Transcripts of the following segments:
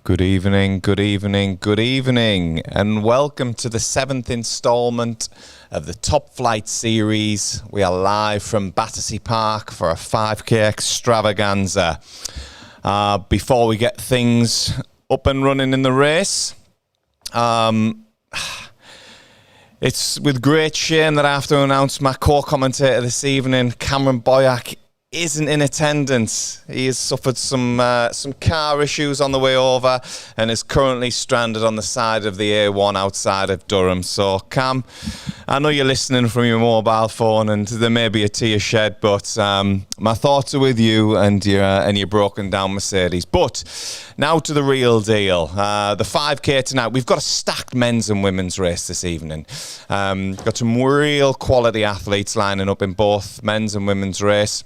Good evening, good evening, good evening, and welcome to the 7th installment of the Top Flight series. We are live from Battersea Park for a 5k extravaganza. Before we get things up and running in the race, it's with great shame that I have to announce my co-commentator this evening, Cameron Boyack, isn't in attendance. He has suffered some car issues on the way over and is currently stranded on the side of the A1 outside of Durham. So, Cam, I know you're listening from your mobile phone and there may be a tear shed, but my thoughts are with you and your broken down Mercedes. But now to the real deal. The 5k tonight. We've got a stacked men's and women's race this evening. Got some real quality athletes lining up in both men's and women's race.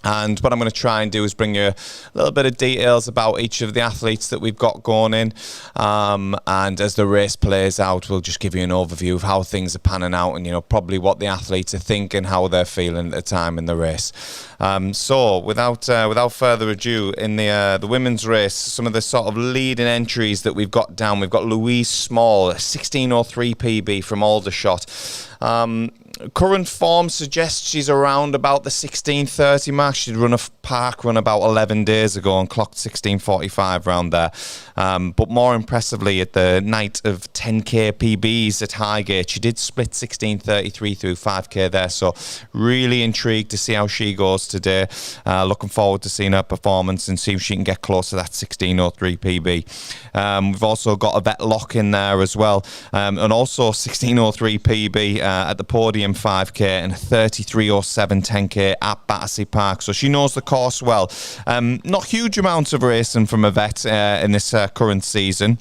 And what I'm going to try and do is bring you a little bit of details about each of the athletes that we've got going in. And as the race plays out, we'll just give you an overview of how things are panning out and, probably what the athletes are thinking, how they're feeling at the time in the race. So without further ado, in the women's race, some of the sort of leading entries that we've got down. We've got Louise Small, 16:03 PB from Aldershot. Current form suggests she's around about the 16:30 mark. She'd run a park run about 11 days ago and clocked 16:45 round there. But more impressively, at the night of 10k PBs at Highgate, she did split 16:33 through 5k there. So really intrigued to see how she goes today. Looking forward to seeing her performance and see if she can get close to that 16:03 PB. We've also got a vet lock in there as well, and also 16:03 PB at the podium 5k and 33:07 10k at Battersea Park. So she knows the course well. Not huge amounts of racing from a vet in this current season.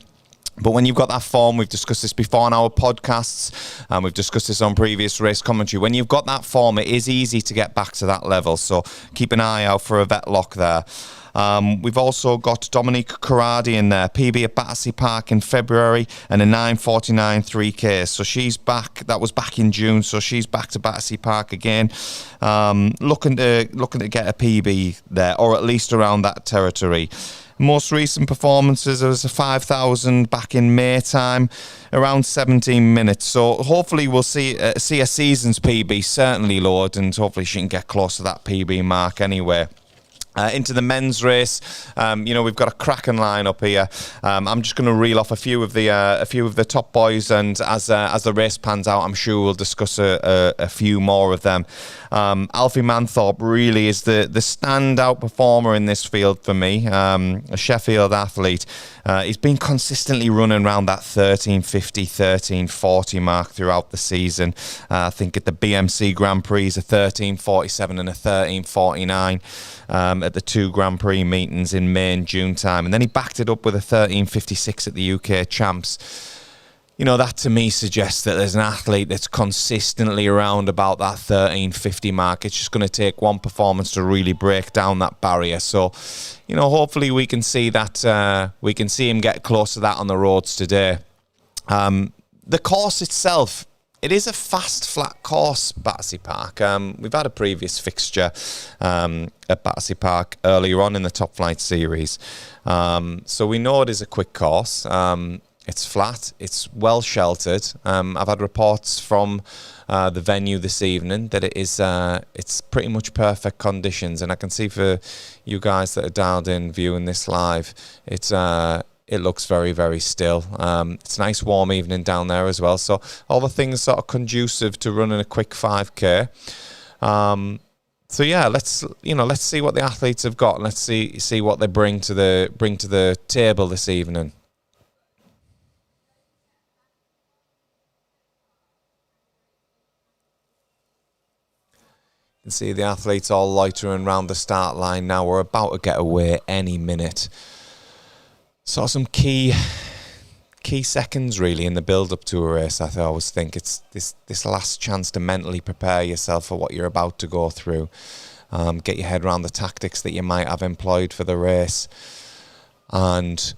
But when you've got that form, we've discussed this before on our podcasts, and we've discussed this on previous race commentary. When you've got that form, it is easy to get back to that level. So keep an eye out for a vet lock there. We've also got Dominique Corradi in there, PB at Battersea Park in February and a 9:49 3K. So she's back. That was back in June. So she's back to Battersea Park again, looking to get a PB there, or at least around that territory. Most recent performances, there was a 5,000 back in May time, around 17 minutes. So hopefully we'll see a season's PB, certainly lowered, and hopefully she can get close to that PB mark anyway. Into the men's race, we've got a cracking lineup here. I'm just going to reel off a few of the top boys, and as the race pans out, I'm sure we'll discuss a few more of them. Alfie Manthorpe really is the standout performer in this field for me. A Sheffield athlete. He's been consistently running around that 13:50, 13:40 mark throughout the season. I think at the BMC Grand Prix, a 13:47 and a 13:49. At the two Grand Prix meetings in May and June time, and then he backed it up with a 13:56 at the UK Champs. That to me suggests that there's an athlete that's consistently around about that 13:50 mark. It's just going to take one performance to really break down that barrier. So, hopefully we can see that, we can see him get close to that on the roads today. The course itself, it is a fast, flat course, Battersea Park. We've had a previous fixture at Battersea Park earlier on in the Top Flight series. So we know it is a quick course. It's flat. It's well sheltered. I've had reports from the venue this evening that it's pretty much perfect conditions. And I can see for you guys that are dialed in viewing this live, it looks very, very still. It's a nice warm evening down there as well. So all the things sort of conducive to running a quick 5k. So yeah, let's see what the athletes have got. Let's see what they bring to the table this evening. You can see the athletes all loitering around the start line now. We're about to get away any minute. So some key seconds really in the build-up to a race. I always think it's this last chance to mentally prepare yourself for what you're about to go through. Get your head around the tactics that you might have employed for the race, and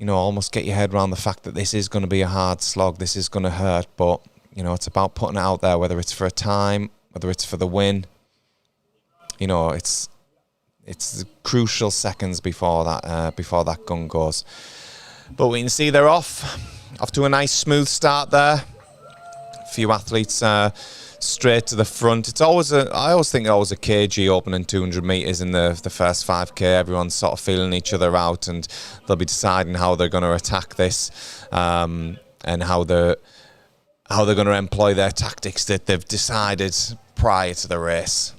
almost get your head around the fact that this is going to be a hard slog. This is going to hurt, but it's about putting it out there, whether it's for a time, whether it's for the win. It's the crucial seconds before that gun goes. But we can see they're off to a nice smooth start there. A few athletes straight to the front. It's always I always think a cagey opening 200 metres in the first 5k. Everyone's sort of feeling each other out, and they'll be deciding how they're going to attack this, and how they're going to employ their tactics that they've decided prior to the race.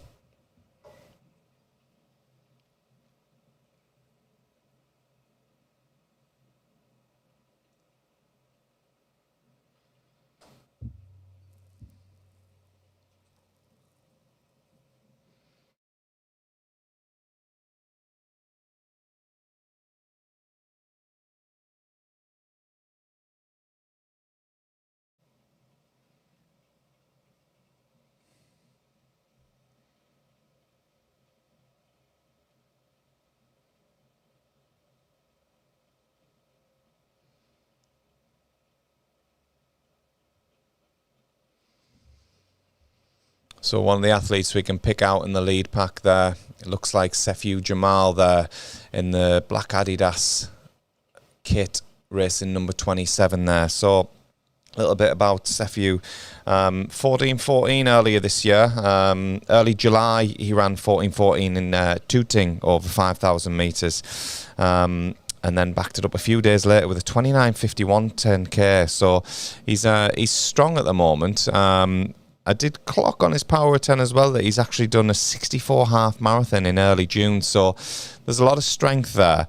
So one of the athletes we can pick out in the lead pack there, it looks like Sefiu Jamal there in the black Adidas kit, racing number 27 there. So a little bit about Sefiu. 14-14 earlier this year. Early July, he ran 14-14 in Tooting over 5,000 metres. And then backed it up a few days later with a 29.51 10k. So he's strong at the moment. I did clock on his power 10 as well that he's actually done a 64 half marathon in early June. So there's a lot of strength there.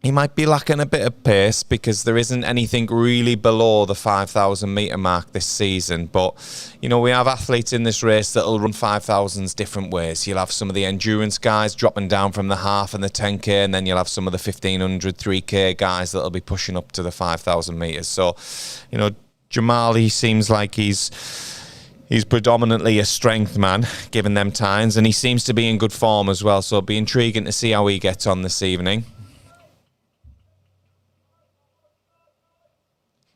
He might be lacking a bit of pace because there isn't anything really below the 5,000 metre mark this season. But, you know, we have athletes in this race that'll run 5,000s different ways. You'll have some of the endurance guys dropping down from the half and the 10k, and then you'll have some of the 1,500, 3k guys that'll be pushing up to the 5,000 metres. So, you know, Jamal, he seems like he's predominantly a strength man, given them times, and he seems to be in good form as well. So it'll be intriguing to see how he gets on this evening.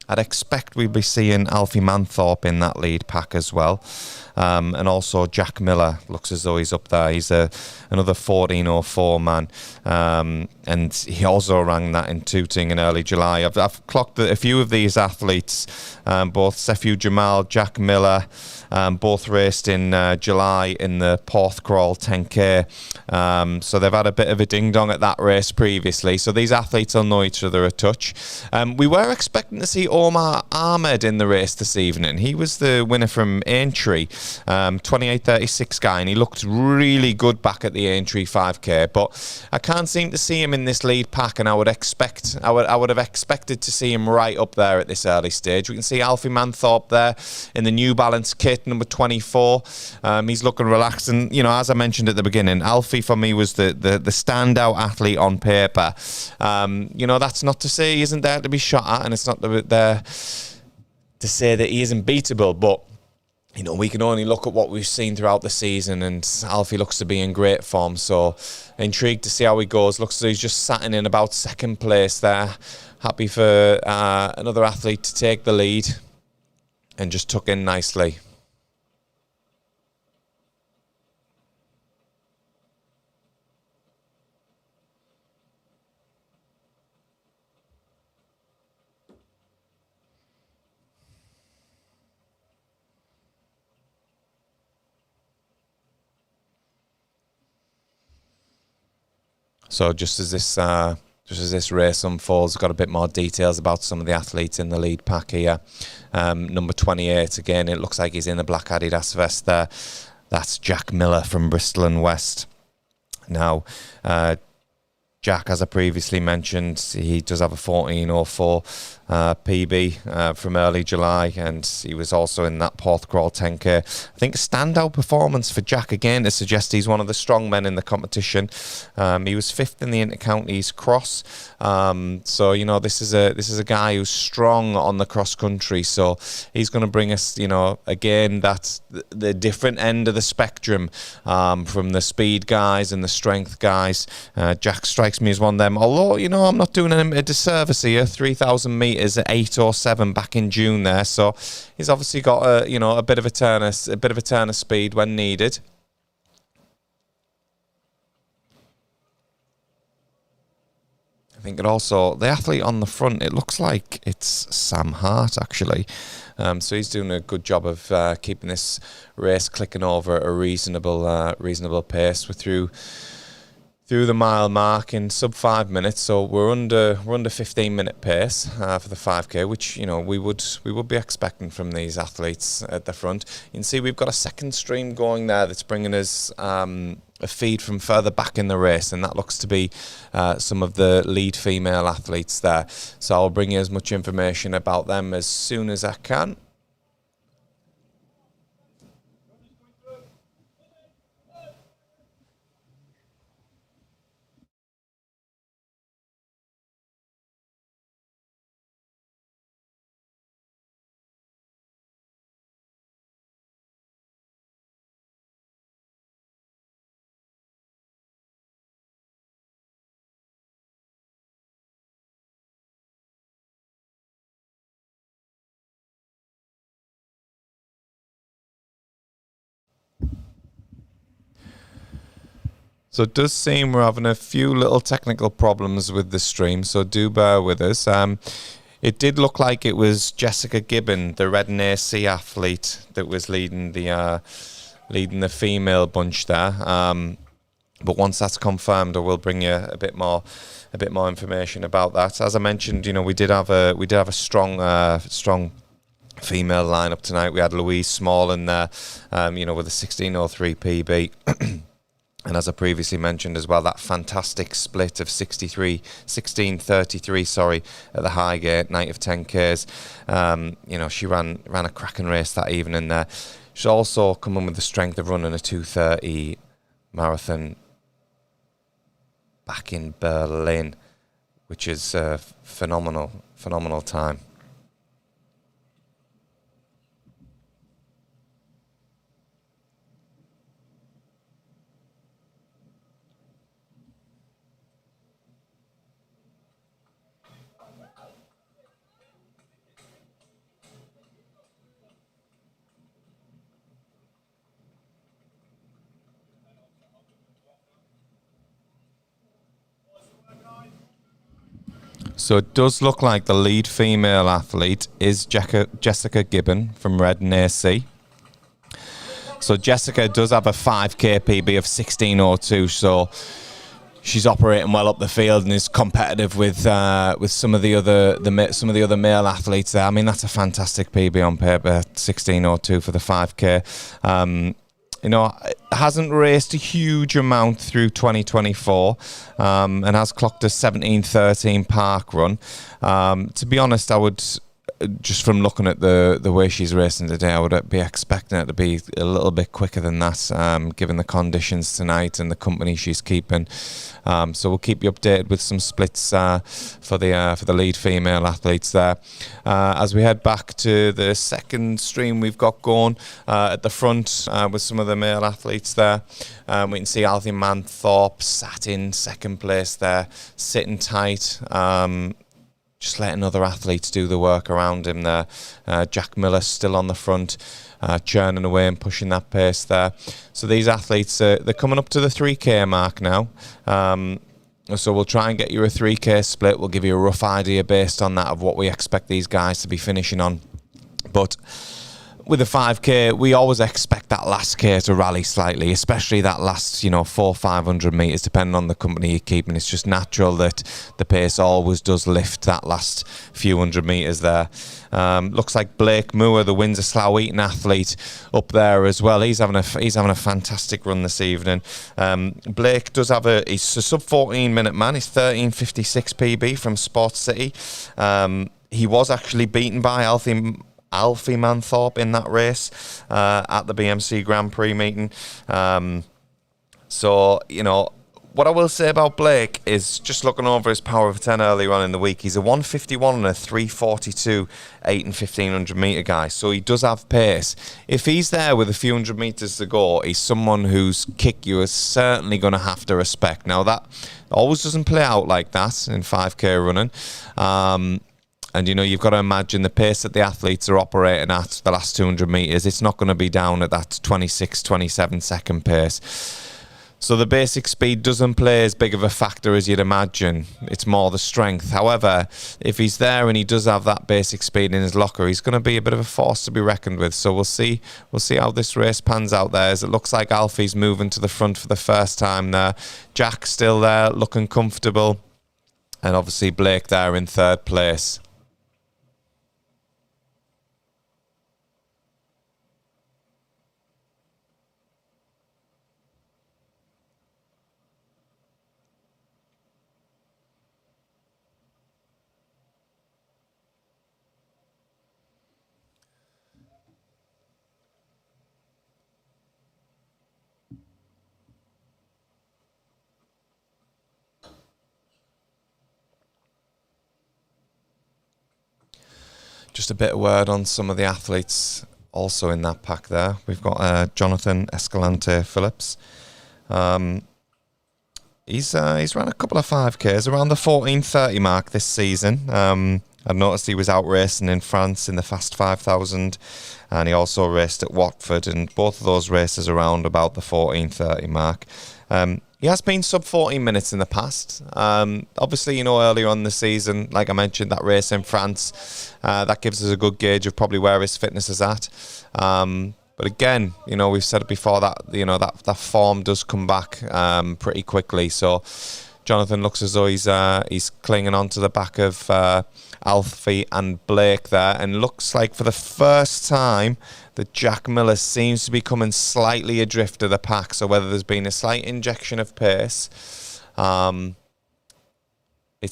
I'd expect we'd be seeing Alfie Manthorpe in that lead pack as well. And also Jack Miller looks as though he's up there. He's another 14.04 man. And he also ran that in Tooting in early July. I've clocked a few of these athletes, both Sefiu Jamal, Jack Miller, both raced in July in the Porthcrawl 10k. So they've had a bit of a ding-dong at that race previously. So these athletes will know each other a touch. We were expecting to see Omar Ahmed in the race this evening. He was the winner from Aintree, 28.36 guy, and he looked really good back at the Aintree 5k. But I can't seem to see him in this lead pack, and I would have expected to see him right up there at this early stage. We can see Alfie Manthorpe there in the New Balance kit, number 24. He's looking relaxed, and you know, as I mentioned at the beginning, Alfie for me was the standout athlete on paper. You know, that's not to say he isn't there to be shot at, and it's not there to say that he isn't beatable, but you know, we can only look at what we've seen throughout the season, and Alfie looks to be in great form. So intrigued to see how he goes. Looks as though he's just sat in about second place there. Happy for another athlete to take the lead and just tuck in nicely. So just as this race unfolds, got a bit more details about some of the athletes in the lead pack here. Number 28, again, it looks like he's in a black Adidas vest there. That's Jack Miller from Bristol and West. Now, Jack, as I previously mentioned, he does have a 14.04 PB from early July, and he was also in that Porthcrawl 10k. I think a standout performance for Jack again to suggest he's one of the strong men in the competition. He was 5th in the Intercounties cross, so you know, this is a guy who's strong on the cross country. So he's going to bring us, you know, again, that's the different end of the spectrum from the speed guys and the strength guys. Jack strikes me as one of them. Although, you know, I'm not doing him a disservice here. 3,000 metres at 8:07 back in June there, so he's obviously got a bit of a turn of speed when needed. think it also, the athlete on the front, it looks like it's Sam Hart actually. So he's doing a good job of keeping this race clicking over at a reasonable pace. We're through the mile mark in sub 5 minutes, so we're under 15-minute pace for the 5k, which we would be expecting from these athletes at the front. You can see we've got a second stream going there that's bringing us a feed from further back in the race, and that looks to be some of the lead female athletes there. So I'll bring you as much information about them as soon as I can. So it does seem we're having a few little technical problems with the stream, so do bear with us. It did look like it was Jessica Gibbon, the Reading AC athlete, that was leading the female bunch there. But once that's confirmed, I will bring you a bit more information about that. As I mentioned, we did have a strong female lineup tonight. We had Louise Small in there, with a 16:03 PB. And as I previously mentioned as well, that fantastic split of 16:33, at the Highgate, night of 10Ks. She ran a cracking race that evening there. She's also coming with the strength of running a 2:30 marathon back in Berlin, which is a phenomenal time. So it does look like the lead female athlete is Jessica Gibbon from Reading AC. So Jessica does have a 5k PB of 16:02, so she's operating well up the field and is competitive with some of the other male athletes there. I mean, that's a fantastic PB on paper, 16:02 for the 5k. Hasn't raced a huge amount through 2024 and has clocked a 17:13 park run. To be honest, I would, just from looking at the way she's racing today, I would be expecting it to be a little bit quicker than that, given the conditions tonight and the company she's keeping. So we'll keep you updated with some splits for the lead female athletes there. As we head back to the second stream we've got going at the front with some of the male athletes there. We can see Alfie Manthorpe sat in second place there, sitting tight. Just letting other athletes do the work around him there. Jack Miller still on the front, churning away and pushing that pace there. So these athletes, they're coming up to the 3k mark now. So we'll try and get you a 3k split. We'll give you a rough idea based on that of what we expect these guys to be finishing on. But with a 5k, we always expect that last k to rally slightly, especially that last, 400-500 metres, depending on the company you're keeping. It's just natural that the pace always does lift that last few hundred metres there. Looks like Blake Moore, the Windsor Slough Eaton athlete, up there as well. He's having a fantastic run this evening. Blake does have he's a sub 14-minute man. He's 13:56 PB from Sports City. He was actually beaten by Alfie Manthorpe in that race at the BMC Grand Prix meeting. What I will say about Blake is, just looking over his power of 10 earlier on in the week, he's a 151 and a 342 8 and 1500 metre guy, so he does have pace. If he's there with a few hundred metres to go, he's someone whose kick you are certainly going to have to respect. Now, that always doesn't play out like that in 5k running. And, you've got to imagine the pace that the athletes are operating at the last 200 metres. It's not going to be down at that 26, 27 second pace. So the basic speed doesn't play as big of a factor as you'd imagine. It's more the strength. However, if he's there and he does have that basic speed in his locker, he's going to be a bit of a force to be reckoned with. So we'll see how this race pans out there, as it looks like Alfie's moving to the front for the first time there. Jack still there, looking comfortable. And obviously Blake there in third place. Just a bit of word on some of the athletes also in that pack there. We've got Jonathan Escalante Phillips. He's ran a couple of 5Ks around the 14:30 mark this season. I noticed he was out racing in France in the Fast 5000, and he also raced at Watford, and both of those races around about the 14:30 mark. He has been sub 14 minutes in the past. Obviously, earlier on in the season, like I mentioned, that race in France, that gives us a good gauge of probably where his fitness is at. But again, we've said it before that, that form does come back pretty quickly. So Jonathan looks as though he's clinging on to the back of Alfie and Blake there, and looks like for the first time that Jack Miller seems to be coming slightly adrift of the pack. So whether there's been a slight injection of pace, it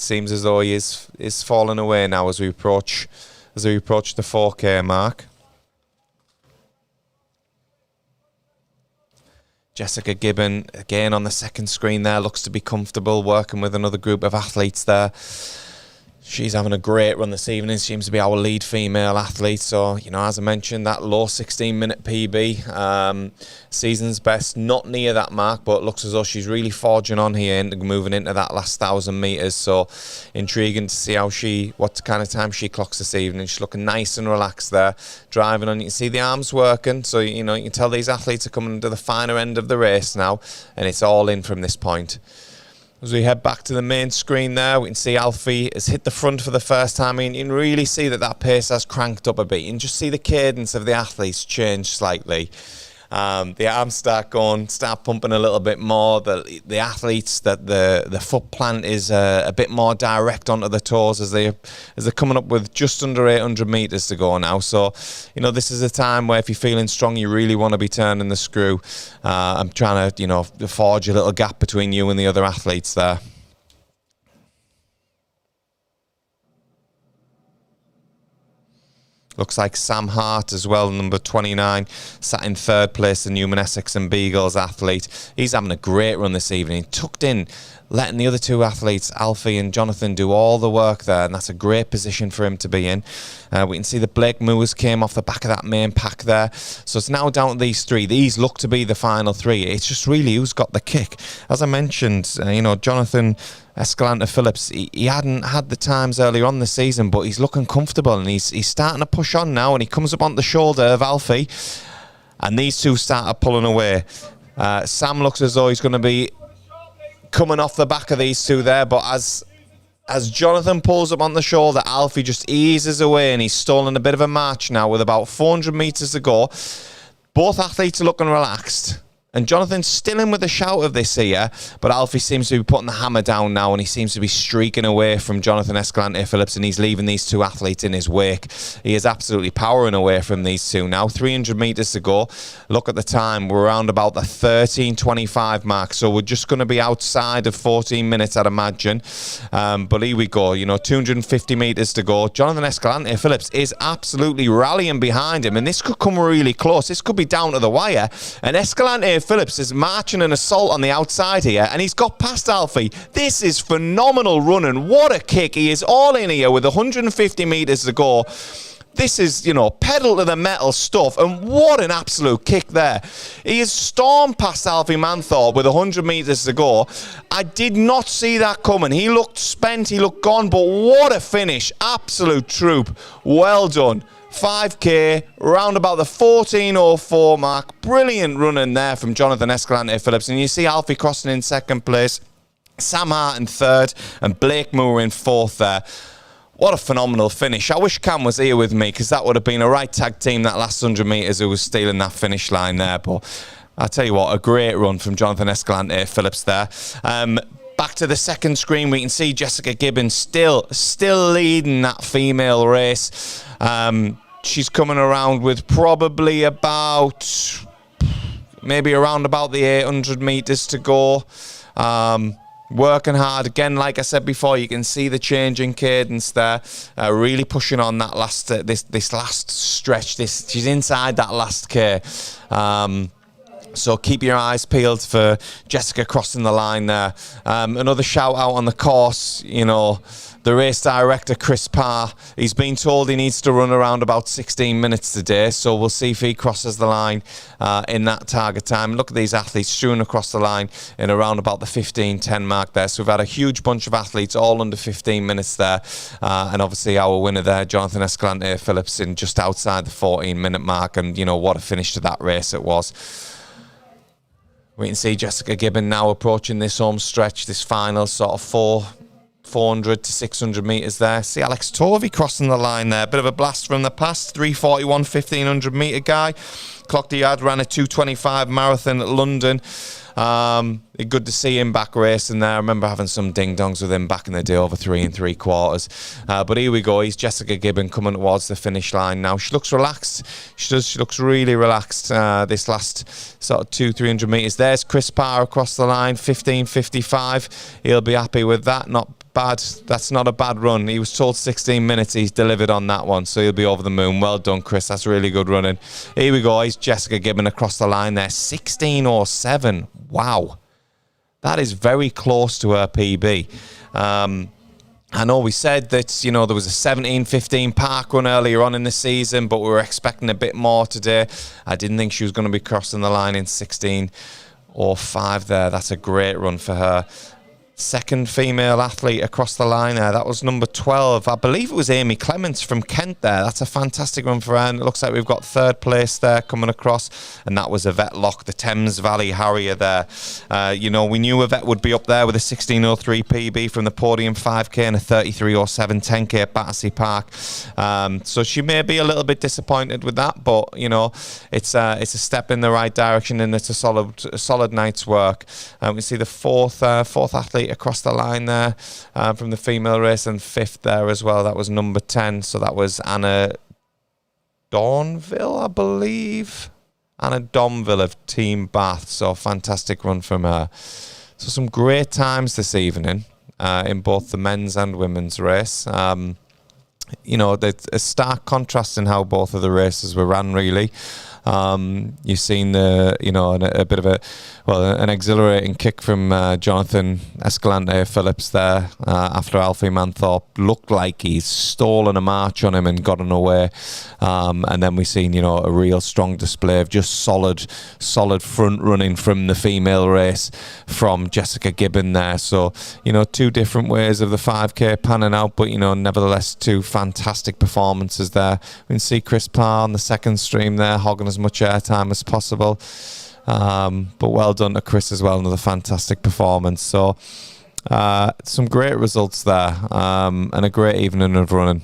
seems as though he is falling away now as we approach the 4K mark. Jessica Gibbon, again on the second screen there, looks to be comfortable working with another group of athletes there. She's having a great run this evening. Seems to be our lead female athlete. So, as I mentioned, that low 16-minute PB, season's best, not near that mark, but it looks as though she's really forging on here and moving into that last 1,000 metres. So, intriguing to see what kind of time she clocks this evening. She's looking nice and relaxed there, driving on. You can see the arms working. So, you can tell these athletes are coming to the finer end of the race now, and it's all in from this point. As we head back to the main screen there, we can see Alfie has hit the front for the first time. You can really see that pace has cranked up a bit. You can just see the cadence of the athletes change slightly. The arms start pumping a little bit more. The athletes, that the foot plant is a bit more direct onto the toes as they're coming up with just under 800 metres to go now. So, this is a time where if you're feeling strong, you really want to be turning the screw. I'm trying to, forge a little gap between you and the other athletes there. Looks like Sam Hart as well, number 29, sat in third place, the Newman Essex and Beagles athlete. He's having a great run this evening. Tucked in, letting the other two athletes, Alfie and Jonathan, do all the work there, and that's a great position for him to be in. We can see that Blake Moores came off the back of that main pack there. So it's now down to these three. These look to be the final three. It's just really who's got the kick. As I mentioned, Jonathan Escalante Phillips, he hadn't had the times earlier on the season, but he's looking comfortable, and he's starting to push on now, and he comes up on the shoulder of Alfie, and these two start pulling away. Sam looks as though he's going to be coming off the back of these two there, but as Jonathan pulls up on the shoulder, Alfie just eases away, and he's stolen a bit of a march now with about 400 metres to go. Both athletes are looking relaxed, and Jonathan's still in with a shout of this here, but Alfie seems to be putting the hammer down now, and he seems to be streaking away from Jonathan Escalante Phillips, and he's leaving these two athletes in his wake. He is absolutely powering away from these two now. 300 metres to go. Look at the time. We're around about the 13:25 mark, so we're just going to be outside of 14 minutes, I'd imagine. But here we go. 250 metres to go. Jonathan Escalante Phillips is absolutely rallying behind him, and this could come really close. This could be down to the wire, and Escalante Phillips is marching an assault on the outside here, and he's got past Alfie. This is phenomenal running. What a kick. He is all in here with 150 metres to go. This is, pedal to the metal stuff, and what an absolute kick there. He has stormed past Alfie Manthorpe with 100 metres to go. I did not see that coming. He looked spent, he looked gone, but what a finish. Absolute troop. Well done. 5k, round about the 14:04 mark. Brilliant running there from Jonathan Escalante Phillips. And you see Alfie crossing in second place, Sam Hart in third, and Blake Moore in fourth there. What a phenomenal finish. I wish Cam was here with me, because that would have been a right tag team that last 100 metres who was stealing that finish line there. But I'll tell you what, a great run from Jonathan Escalante Phillips there. Back to the second screen, we can see Jessica Gibbons still leading that female race. She's coming around with probably maybe around about the 800 metres to go. Working hard again, like I said before. You can see the change in cadence there. Really pushing on that last this last stretch. She's inside that last K. So keep your eyes peeled for Jessica crossing the line there. Another shout out on the course, the race director, Chris Parr. He's been told he needs to run around about 16 minutes today, so we'll see if he crosses the line in that target time. Look at these athletes strewn across the line in around about the 15:10 mark there. So we've had a huge bunch of athletes all under 15 minutes there. And obviously our winner there, Jonathan Escalante Phillips, in just outside the 14-minute mark. And, what a finish to that race it was. We can see Jessica Gibbon now approaching this home stretch, this final sort of 400 to 600 metres there. See Alex Tovey crossing the line there. Bit of a blast from the past. 3:41, 1500 metre guy. Clocked he had, ran a 2:25 marathon at London. Good to see him back racing there. I remember having some ding-dongs with him back in the day over 3 3/4. But here we go. He's Jessica Gibbon coming towards the finish line now. She looks relaxed. She does. She looks really relaxed this last sort of 200-300 metres. There's Chris Parr across the line, 15:55. He'll be happy with that. Not bad. That's not a bad run. He was told 16 minutes. He's delivered on that one, so he'll be over the moon. Well done, Chris. That's really good running. Here we go. He's Jessica Gibbon across the line there, 16:07. Wow. That is very close to her PB. I know we said that, there was a 17:15 park run earlier on in the season, but we were expecting a bit more today. I didn't think she was going to be crossing the line in 16:05 there. That's a great run for her. Second female athlete across the line there. That was number 12. I believe it was Amy Clements from Kent there. That's a fantastic run for her. And it looks like we've got third place there coming across. And that was Yvette Lock, the Thames Valley Harrier there. We knew Yvette would be up there with a 16:03 PB from the podium 5K and a 33:07 10K at Battersea Park. So she may be a little bit disappointed with that, but, it's a step in the right direction, and it's a solid night's work. We see the fourth athlete across the line there from the female race, and fifth there as well. That was number 10. So that was Anna Dornville, I believe. Anna Domville of Team Bath. So fantastic run from her. So some great times this evening in both the men's and women's race. There's a stark contrast in how both of the races were ran, really. You've seen a bit of an exhilarating kick from Jonathan Escalante Phillips there after Alfie Manthorpe looked like he's stolen a march on him and gotten away. And then we've seen, a real strong display of just solid front running from the female race from Jessica Gibbon there. So, two different ways of the 5K panning out, but, nevertheless, two fantastic performances there. We can see Chris Parr on the second stream there, hogging as much airtime as possible. But well done to Chris as well, another fantastic performance. So some great results there, and a great evening of running.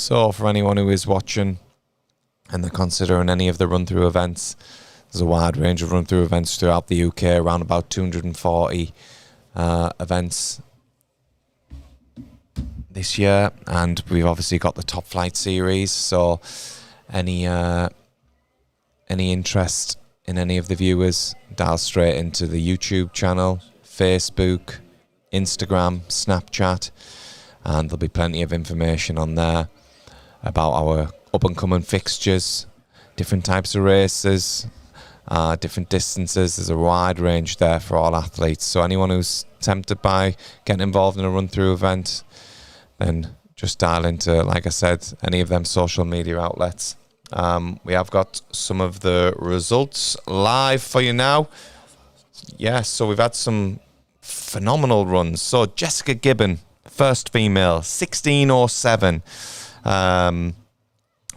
So for anyone who is watching and they're considering any of the run-through events, there's a wide range of run-through events throughout the UK, around about 240 events this year, and we've obviously got the Top Flight series. So any interest in any of the viewers, dial straight into the YouTube channel, Facebook, Instagram, Snapchat, and there'll be plenty of information on there about our up-and-coming fixtures, different types of races, different distances. There's a wide range there for all athletes. So anyone who's tempted by getting involved in a run-through event, then just dial into, like I said, any of them social media outlets. We have got some of the results live for you now. Yes, so we've had some phenomenal runs. So Jessica Gibbon, first female, 16:07.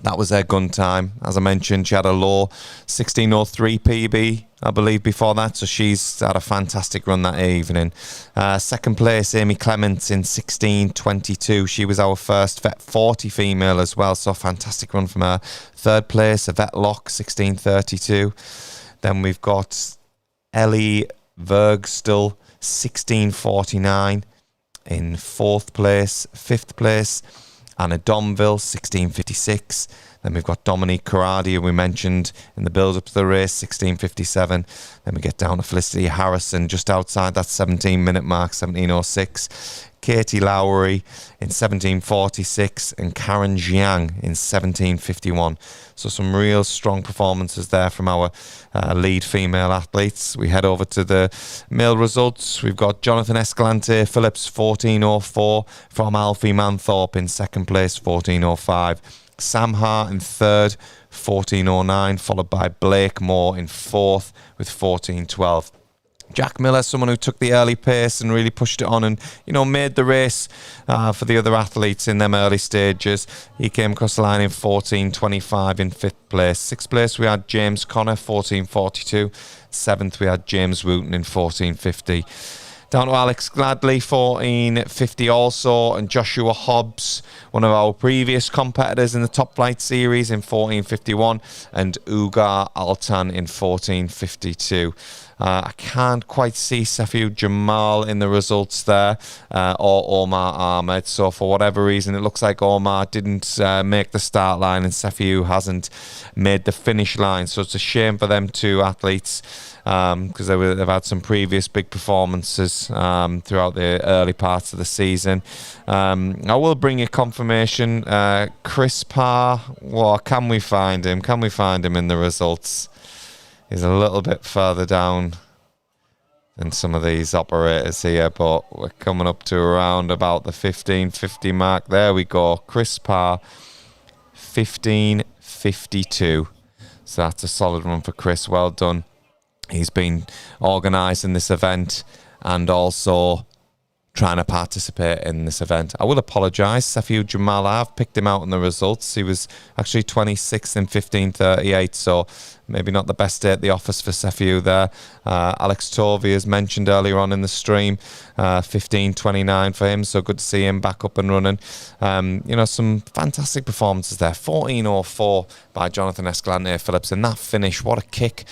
That was their gun time. As I mentioned, she had a low 16:03 PB, I believe, before that. So she's had a fantastic run that evening. Second place, Amy Clements in 16:22. She was our first Vet 40 female as well. So fantastic run from her. Third place, Yvette Locke, 16:32. Then we've got Ellie Vergstill, 16:49 in fourth place. Fifth place, Anna Domville, 16:56. Then we've got Dominique Corradi, who we mentioned in the build-up to the race, 16:57. Then we get down to Felicity Harrison, just outside that 17-minute mark, 17:06. Katie Lowry in 17:46 and Karen Jiang in 17:51. So some real strong performances there from our lead female athletes. We head over to the male results. We've got Jonathan Escalante Phillips, 14:04 from Alfie Manthorpe in second place, 14:05. Sam Hart in third, 14:09, followed by Blake Moore in fourth with 14:12. Jack Miller, someone who took the early pace and really pushed it on and, made the race for the other athletes in them early stages. He came across the line in 14:25 in fifth place. Sixth place, we had James Connor, 14:42. Seventh, we had James Wooten in 14:50. Down to Alex Gladley, 14:50 also, and Joshua Hobbs, one of our previous competitors in the Top Flight series, in 14:51, and Ugar Altan in 14:52. I can't quite see Sefiu Jamal in the results there, or Omar Ahmed. So for whatever reason, it looks like Omar didn't make the start line and Sefiu hasn't made the finish line. So it's a shame for them two athletes, because they've had some previous big performances throughout the early parts of the season. I will bring you confirmation. Chris Parr, can we find him? Can we find him in the results? He's a little bit further down than some of these operators here, but we're coming up to around about the 15:50 mark. There we go. Chris Parr, 15:52. So that's a solid run for Chris. Well done. He's been organising this event and also trying to participate in this event. I will apologise, Sefiu Jamal, I've picked him out in the results. He was actually 26th in 15:38, so maybe not the best day at the office for Sefiu there. Alex Tovey, as mentioned earlier on in the stream, 15:29 for him, so good to see him back up and running. Some fantastic performances there. 14:04 by Jonathan Escalante Phillips, and that finish, what a kick.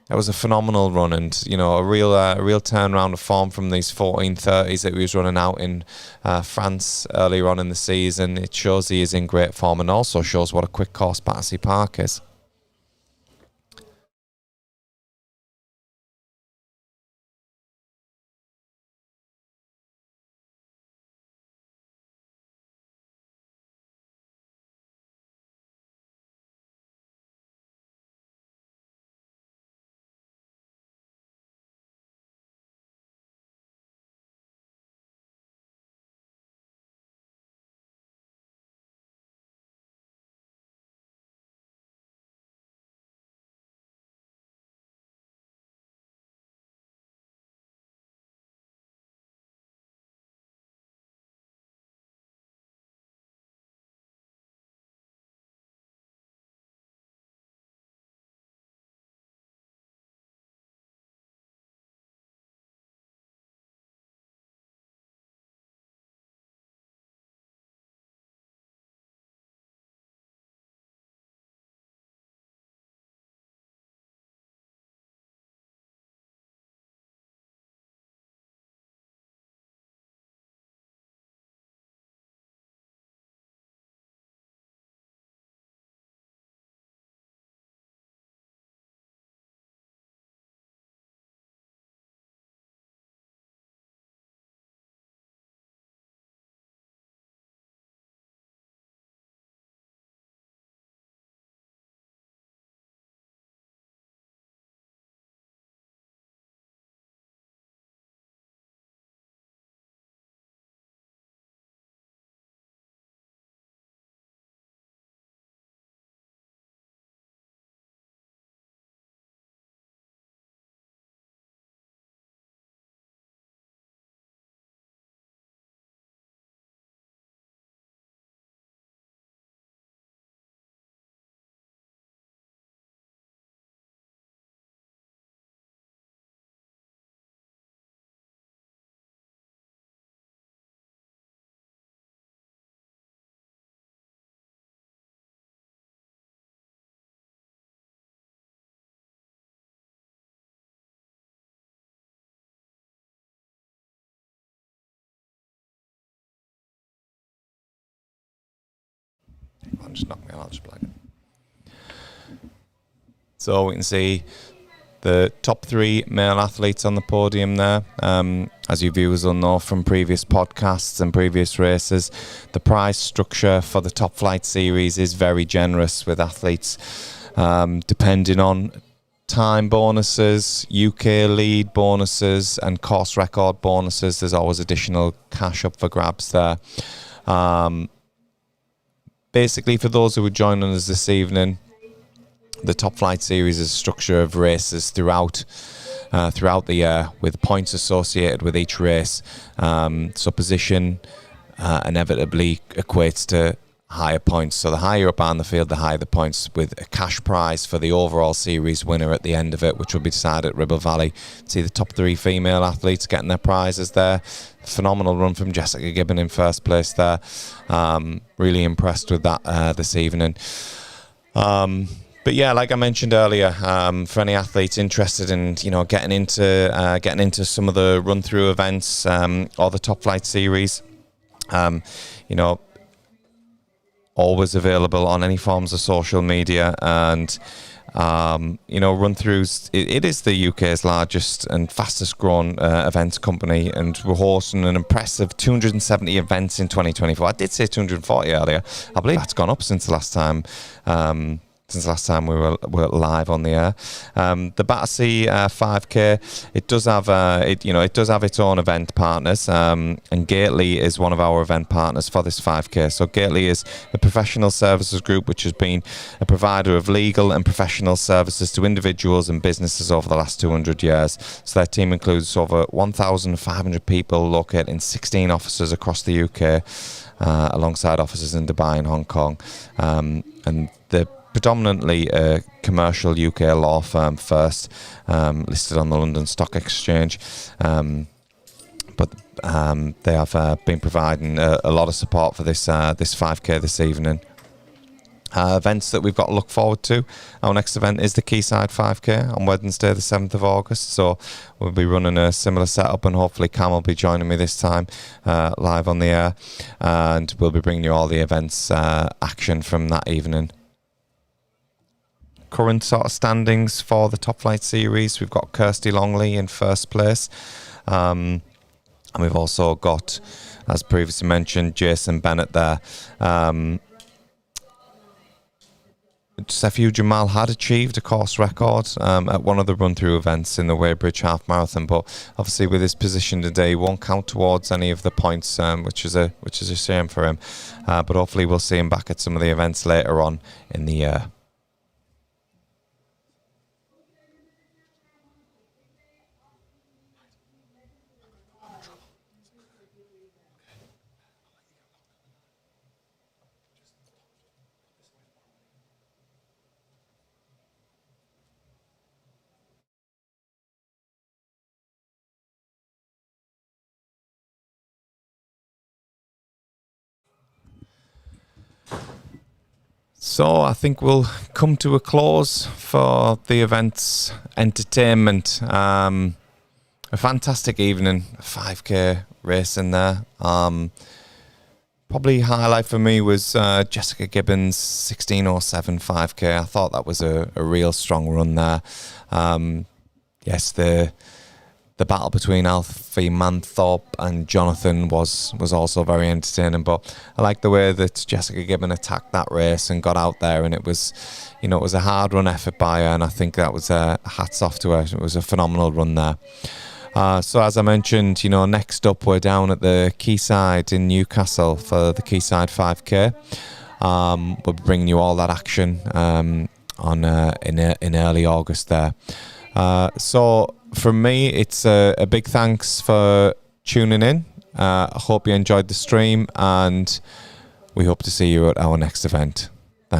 It was a phenomenal run, and a real turnaround of form from these 14:30s that he was running out in France earlier on in the season. It shows he is in great form, and also shows what a quick course Battersea Park is. Just knock me out. I'll just plug it. So we can see the top 3 male athletes on the podium there. As you viewers will know from previous podcasts and previous races, the prize structure for the Top Flight Series is very generous with athletes, depending on time bonuses, UK lead bonuses and course record bonuses. There's always additional cash up for grabs there. Basically, for those who are joining us this evening, the Top Flight Series is a structure of races throughout the year, with points associated with each race. So position inevitably equates to higher points. So the higher up on the field, the higher the points, with a cash prize for the overall series winner at the end of it, which will be decided at Ribble Valley. See the top 3 female athletes getting their prizes there. Phenomenal run from Jessica Gibbon in first place there. Really impressed with that this evening. But yeah, like I mentioned earlier, for any athletes interested in getting into some of the run through events or the Top Flight Series, always available on any forms of social media, and RunThrough's it is the UK's largest and fastest growing events company, and we're hosting an impressive 270 events in 2024. I did say 240 earlier. I believe that's gone up since the last time. Since last time we were live on the air. The Battersea 5K, it does have its own event partners, and Gately is one of our event partners for this 5K. So Gately is a professional services group which has been a provider of legal and professional services to individuals and businesses over the last 200 years. So their team includes over 1,500 people located in 16 offices across the UK, alongside offices in Dubai and Hong Kong. And the predominantly a commercial UK law firm first, listed on the London Stock Exchange, but they have been providing a lot of support for this 5K this evening. Events that we've got to look forward to. Our next event is the Quayside 5K on Wednesday the 7th of August, so we'll be running a similar setup, and hopefully Cam will be joining me this time live on the air, and we'll be bringing you all the events action from that evening. Current sort of standings for the Top Flight Series: we've got Kirsty Longley in first place, and we've also got, as previously mentioned, Jason Bennett there. Sefiu Jamal had achieved a course record at one of the run-through events in the Weybridge Half Marathon, but obviously with his position today, he won't count towards any of the points, which is a shame for him. But hopefully we'll see him back at some of the events later on in the year. So I think we'll come to a close for the event's entertainment. A fantastic evening, 5K racing there. Probably highlight for me was Jessica Gibbons' 16:07 5K. I thought that was a real strong run there. Yes, the battle between Alfie Manthorpe and Jonathan was also very entertaining, but I like the way that Jessica Gibbon attacked that race and got out there, and it was a hard run effort by her, and I think that was hats off to her. It was a phenomenal run there. So as I mentioned, next up we're down at the Quayside in Newcastle for the Quayside 5K. We'll be bringing you all that action in early August there. So from me, it's a big thanks for tuning in. I hope you enjoyed the stream, and we hope to see you at our next event.